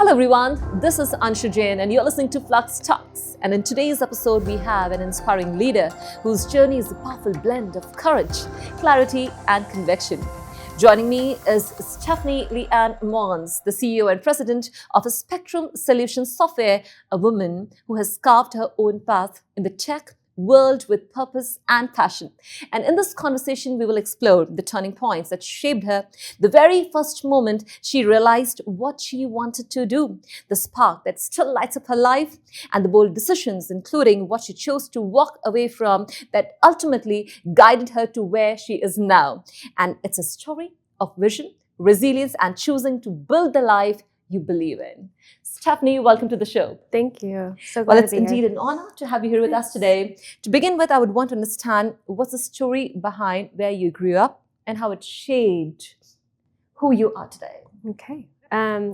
Hello everyone, this is Anshu Jain and you're listening to Fluxx Talks. And in today's episode, we have an inspiring leader whose journey is a powerful blend of courage, clarity, and conviction. Joining me is Stephanie LeeAnn Emmons, the CEO and president of Spectrum Solutions Software, a woman who has carved her own path in the tech world with purpose and passion. And in this conversation, we will explore the turning points that shaped her, the very first moment she realized what she wanted to do, the spark that still lights up her life, and the bold decisions, including what she chose to walk away from, that ultimately guided her to where she is now. And it's a story of vision, resilience, and choosing to build the life you believe in. Stephanie, welcome to the show. Thank you. So glad Well, it's to be indeed here. an honor to have you here with us today. To begin with, I would want to understand what's the story behind where you grew up and how it shaped who you are today. Okay.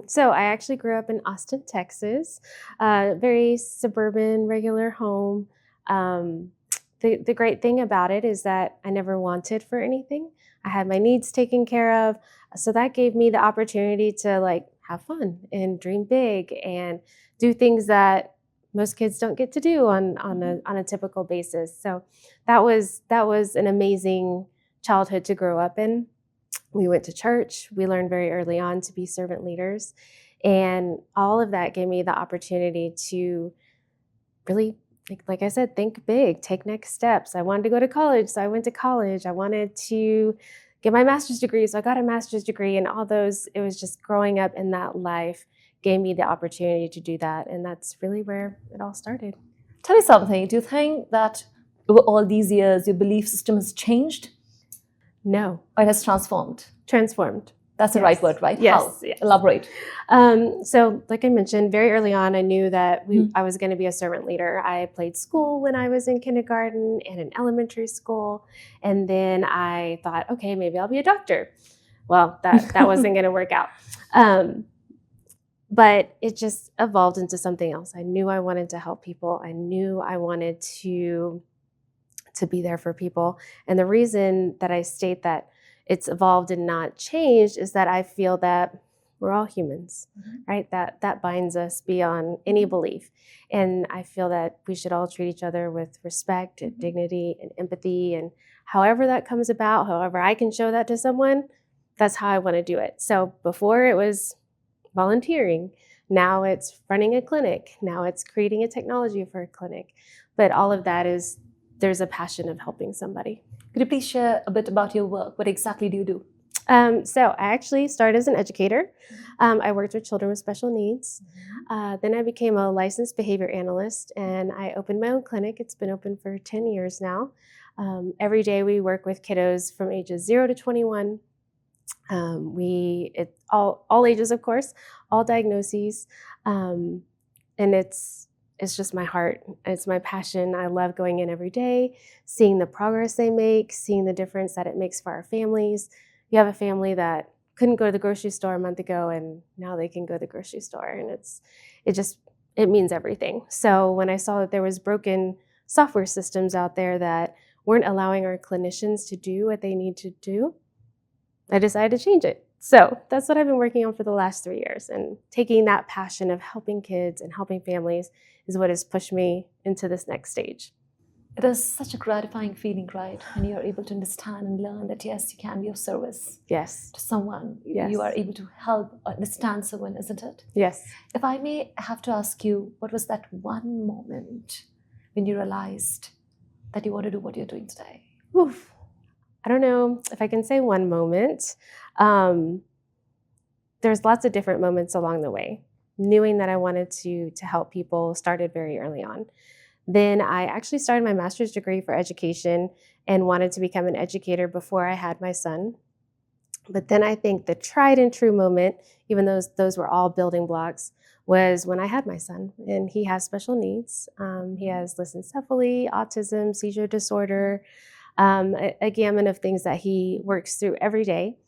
So I actually grew up in Austin, Texas, very suburban, regular home. The great thing about it is that I never wanted for anything. I had my needs taken care of. So that gave me the opportunity to have fun and dream big and do things that most kids don't get to do on a typical basis. So that was an amazing childhood to grow up in. We went to church. We learned very early on to be servant leaders. And all of that gave me the opportunity to really, like I said, think big, take next steps. I wanted to go to college, so I went to college. I wanted to get my master's degree, so I got a master's degree, and all those, it was just growing up in that life gave me the opportunity to do that. And that's really where it all started. Tell me something. Do you think that over all these years, your belief system has changed? No. Or it has transformed? Transformed. That's the right word, right? Yes. How? Yes. Elaborate. So like I mentioned, very early on, I knew that I was going to be a servant leader. I played school when I was in kindergarten and in elementary school. And then I thought, okay, maybe I'll be a doctor. Well, that wasn't going to work out. But it just evolved into something else. I knew I wanted to help people. I knew I wanted to be there for people. And the reason that I state that it's evolved and not changed is that I feel that we're all humans, right? That binds us beyond any belief. And I feel that we should all treat each other with respect and dignity and empathy. And however that comes about, however I can show that to someone, that's how I want to do it. So before it was volunteering, now it's running a clinic, now it's creating a technology for a clinic. But all of that is, there's a passion of helping somebody. Could you please share a bit about your work? What exactly do you do? So I actually started as an educator. I worked with children with special needs. Then I became a licensed behavior analyst and I opened my own clinic. It's been open for 10 years now. Every day we work with kiddos from ages 0 to 21. It's all ages, of course, all diagnoses. And it's just my heart. It's my passion. I love going in every day, seeing the progress they make, seeing the difference that it makes for our families. You have a family that couldn't go to the grocery store a month ago, and now they can go to the grocery store, and it means everything. So when I saw that there was broken software systems out there that weren't allowing our clinicians to do what they need to do, I decided to change it. So that's what I've been working on for the last 3 years, and taking that passion of helping kids and helping families is what has pushed me into this next stage. It is such a gratifying feeling, right? When you're able to understand and learn that, yes, you can be of service Yes. to someone. Yes. You are able to help understand someone, isn't it? Yes. If I may have to ask you, what was that one moment when you realized that you want to do what you're doing today? Oof. I don't know if I can say one moment. There's lots of different moments along the way. Knowing that I wanted to help people started very early on. Then I actually started my master's degree for education and wanted to become an educator before I had my son. But then I think the tried and true moment, even though those were all building blocks, was when I had my son. And he has special needs. He has lissencephaly, autism, seizure disorder, a gamut of things that he works through every day.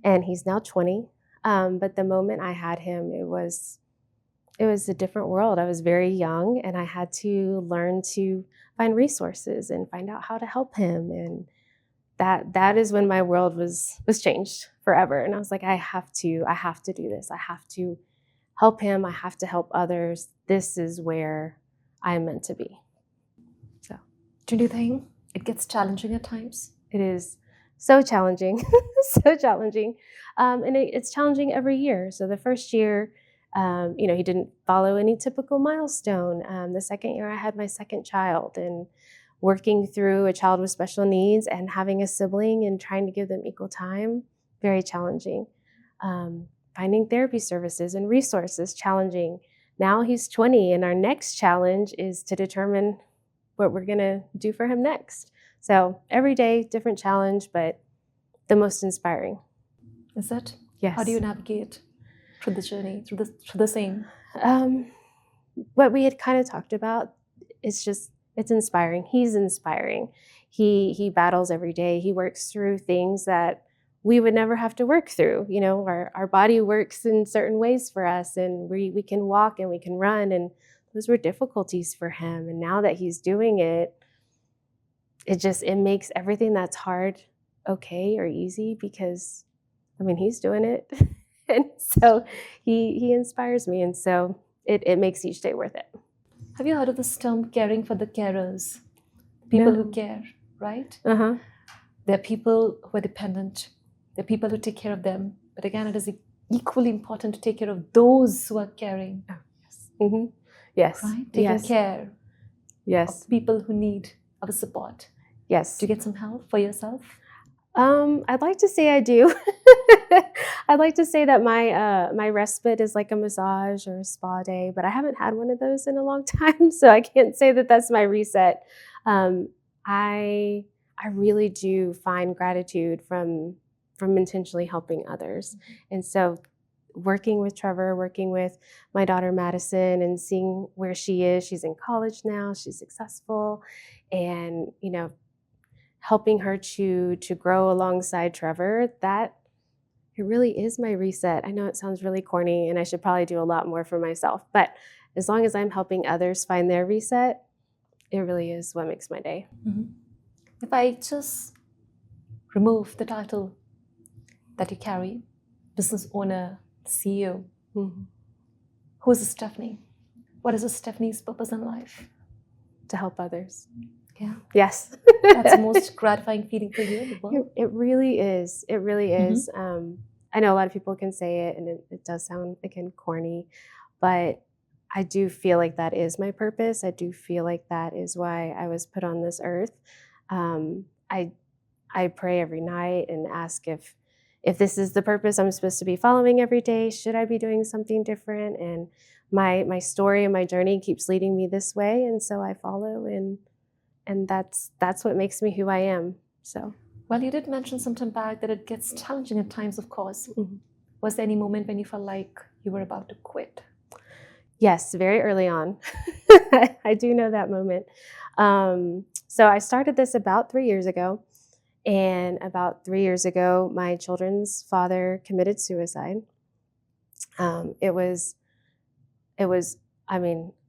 And he's now 20. But the moment I had him, it was a different world. I was very young and I had to learn to find resources and find out how to help him. And that is when my world was changed forever. And I was like, I have to do this. I have to help him. I have to help others. This is where I'm meant to be. So, Do you think it gets challenging at times? it is so challenging, so challenging. And it's challenging every year. So the first year, he didn't follow any typical milestone. The second year I had my second child, and working through a child with special needs and having a sibling and trying to give them equal time, very challenging. Finding therapy services and resources, challenging. Now he's 20, and our next challenge is to determine what we're gonna do for him next. So every day, different challenge, but the most inspiring. Is it? Yes. How do you navigate through the journey, through the same? What we had kind of talked about, it's inspiring. He's inspiring. He battles every day. He works through things that we would never have to work through. Our body works in certain ways for us, and we can walk and we can run, and those were difficulties for him. And now that he's doing it, it makes everything that's hard okay or easy, because he's doing it. And so he inspires me, and so it makes each day worth it. Have you heard of this term, caring for the carers? People No. who care, right? Uh-huh. There are people who are dependent. There are people who take care of them. But again, it is equally important to take care of those who are caring. Oh, yes. Mm-hmm. Yes. Right? Taking care Yes. of people who need our support. Yes. Do you get some help for yourself? I'd like to say I do. I'd like to say that my respite is like a massage or a spa day, but I haven't had one of those in a long time, so I can't say that that's my reset. I really do find gratitude from intentionally helping others, and so working with Trevor, working with my daughter Madison, and seeing where she is. She's in college now. She's successful, and helping her to grow alongside Trevor, that it really is my reset. I know it sounds really corny, and I should probably do a lot more for myself, but as long as I'm helping others find their reset, it really is what makes my day. Mm-hmm. If I just remove the title that you carry, business owner, CEO, who is Stephanie? What is Stephanie's purpose in life? To help others. Yeah. Yes. That's the most gratifying feeling for you in the world. It really is. It really is. I know a lot of people can say it, and it does sound, again, corny, but I do feel like that is my purpose. I do feel like that is why I was put on this earth. I pray every night and ask if this is the purpose I'm supposed to be following every day. Should I be doing something different? And my story and my journey keeps leading me this way, and so I follow, and that's what makes me who I am. So, well, you did mention some time back that it gets challenging at times, of course. Mm-hmm. Was there any moment when you felt like you were about to quit? Yes, very early on. I do know that moment. So I started this about 3 years ago, and about 3 years ago, my children's father committed suicide. It was,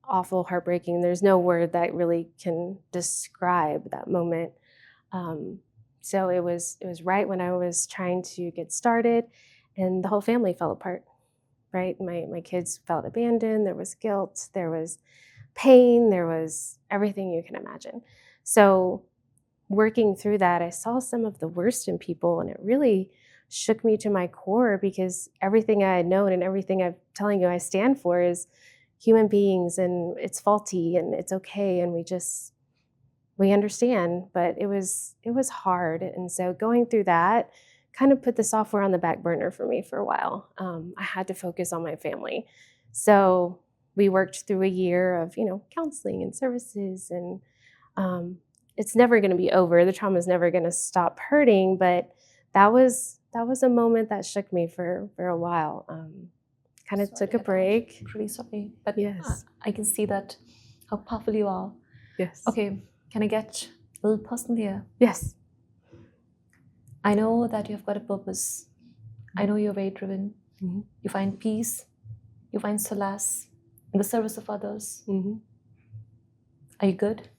awful, heartbreaking. There's no word that really can describe that moment. So it was right when I was trying to get started, and the whole family fell apart, right? My kids felt abandoned. There was guilt. There was pain. There was everything you can imagine. So working through that, I saw some of the worst in people, and it really shook me to my core, because everything I had known and everything I'm telling you I stand for is human beings, and it's faulty and it's okay, and we understand, but it was hard. And so going through that kind of put the software on the back burner for me for a while. I had to focus on my family. So we worked through a year of, counseling and services, and it's never going to be over. The trauma is never going to stop hurting, but that was a moment that shook me for a while. Kind of took a break. Really sorry, but yes, I can see that how powerful you are. Yes. Okay, can I get a little personal here? Yes. I know that you've got a purpose. I know you're very driven. Mm-hmm. You find peace. You find solace in the service of others. Mm-hmm. Are you good?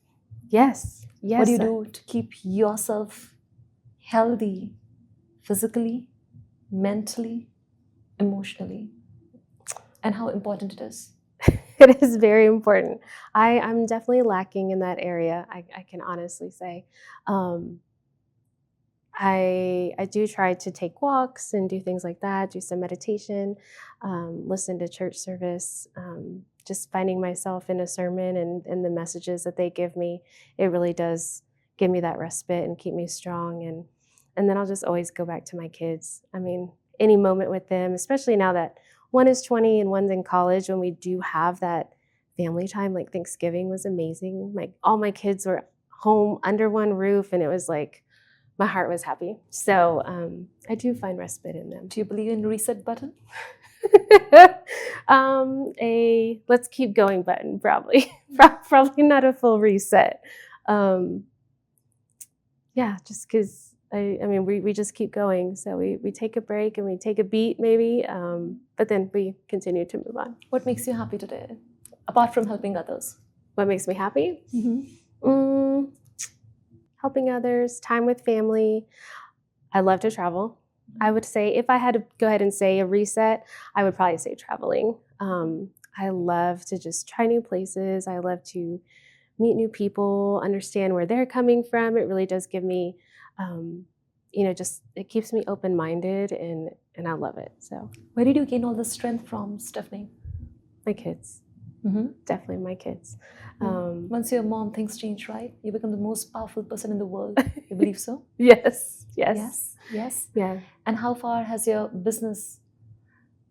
Yes. Yes. What do you do to keep yourself healthy, physically, mentally, emotionally? and how important it is? It is very important. I'm definitely lacking in that area, I can honestly say. I do try to take walks and do things like that, do some meditation, listen to church service, just finding myself in a sermon and the messages that they give me. It really does give me that respite and keep me strong. And then I'll just always go back to my kids. I mean, any moment with them, especially now that one is 20 and one's in college, when we do have that family time, like Thanksgiving was amazing. All my kids were home under one roof, and it was like, my heart was happy. So I do find respite in them. Do you believe in reset button? A let's keep going button, probably. Probably not a full reset. Yeah, just because I mean, we just keep going. So we take a break and we take a beat maybe, but then we continue to move on. What makes you happy today, apart from helping others? What makes me happy? Helping others, time with family. I love to travel. I would say, if I had to go ahead and say a reset, I would probably say traveling. I love to just try new places. I love to meet new people, understand where they're coming from. It really does give me, just it keeps me open-minded, and I love it. So, where did you gain all the strength from, Stephanie? My kids. Definitely my kids. Once you're a mom, things change, right? You become the most powerful person in the world. You believe so? Yes. Yeah. And how far has your business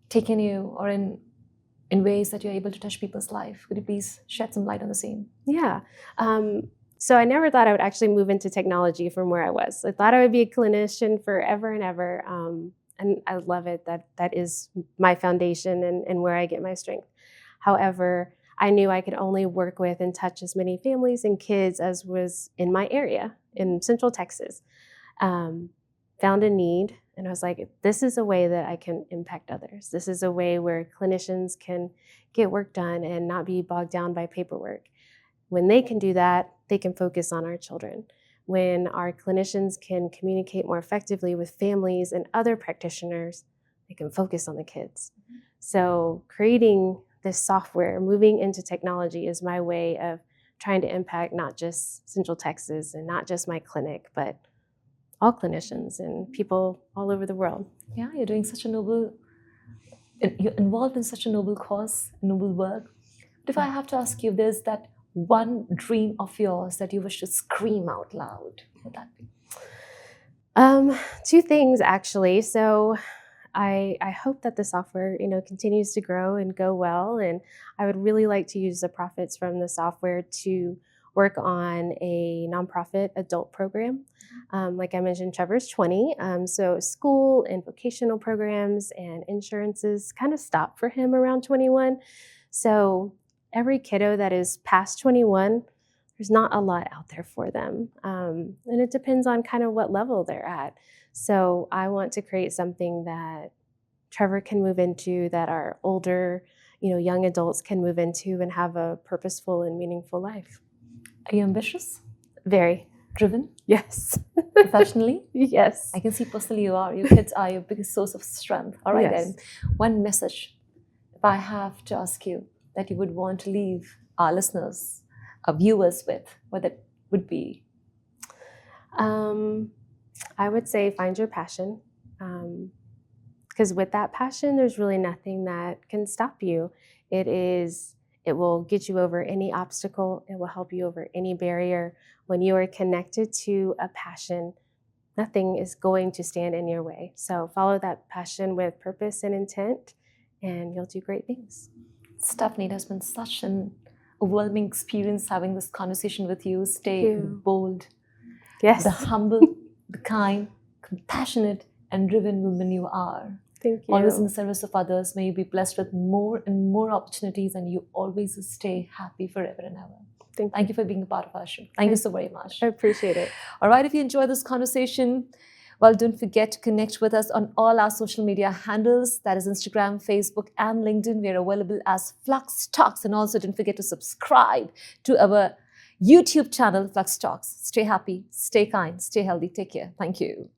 taken you, or in ways that you're able to touch people's life? Could you please shed some light on the same? Yeah. So I never thought I would actually move into technology from where I was. I thought I would be a clinician forever and ever. And I love it. That is my foundation and where I get my strength. However, I knew I could only work with and touch as many families and kids as was in my area in Central Texas. Found a need, and I was like, this is a way that I can impact others. This is a way where clinicians can get work done and not be bogged down by paperwork. When they can do that, they can focus on our children. When our clinicians can communicate more effectively with families and other practitioners, they can focus on the kids. So creating this software, moving into technology, is my way of trying to impact not just Central Texas and not just my clinic, but all clinicians and people all over the world. Yeah, you're doing such a you're involved in such a noble cause, noble work. But if I have to ask you, there's that one dream of yours that you wish to scream out loud, what would that be? Two things, actually. So I hope that the software, continues to grow and go well. And I would really like to use the profits from the software to work on a nonprofit adult program. Like I mentioned, Trevor's 20. So school and vocational programs and insurances kind of stop for him around 21. So every kiddo that is past 21, there's not a lot out there for them. And it depends on kind of what level they're at. So I want to create something that Trevor can move into, that our older, young adults can move into and have a purposeful and meaningful life. Are you ambitious? Very. Driven? Yes. Professionally? Yes. I can see personally you are. Your kids are your biggest source of strength. All right, Yes. then. One message, if I have to ask you, that you would want to leave our listeners, our viewers with, what that would be? I would say find your passion. Because with that passion, there's really nothing that can stop you. It will get you over any obstacle. It will help you over any barrier. When you are connected to a passion, nothing is going to stand in your way. So follow that passion with purpose and intent, and you'll do great things. Stephanie, it has been such an overwhelming experience having this conversation with you. Stay bold. Yes. The humble, the kind, compassionate, and driven woman you are. Thank you. Always in the service of others. May you be blessed with more and more opportunities, and you always stay happy forever and ever. Thank you for being a part of our show. Thank you so very much. I appreciate it. All right, if you enjoyed this conversation, well, don't forget to connect with us on all our social media handles. That is Instagram, Facebook, and LinkedIn. We're available as Fluxx Talks. And also don't forget to subscribe to our YouTube channel, Fluxx Talks. Stay happy, stay kind, stay healthy. Take care. Thank you.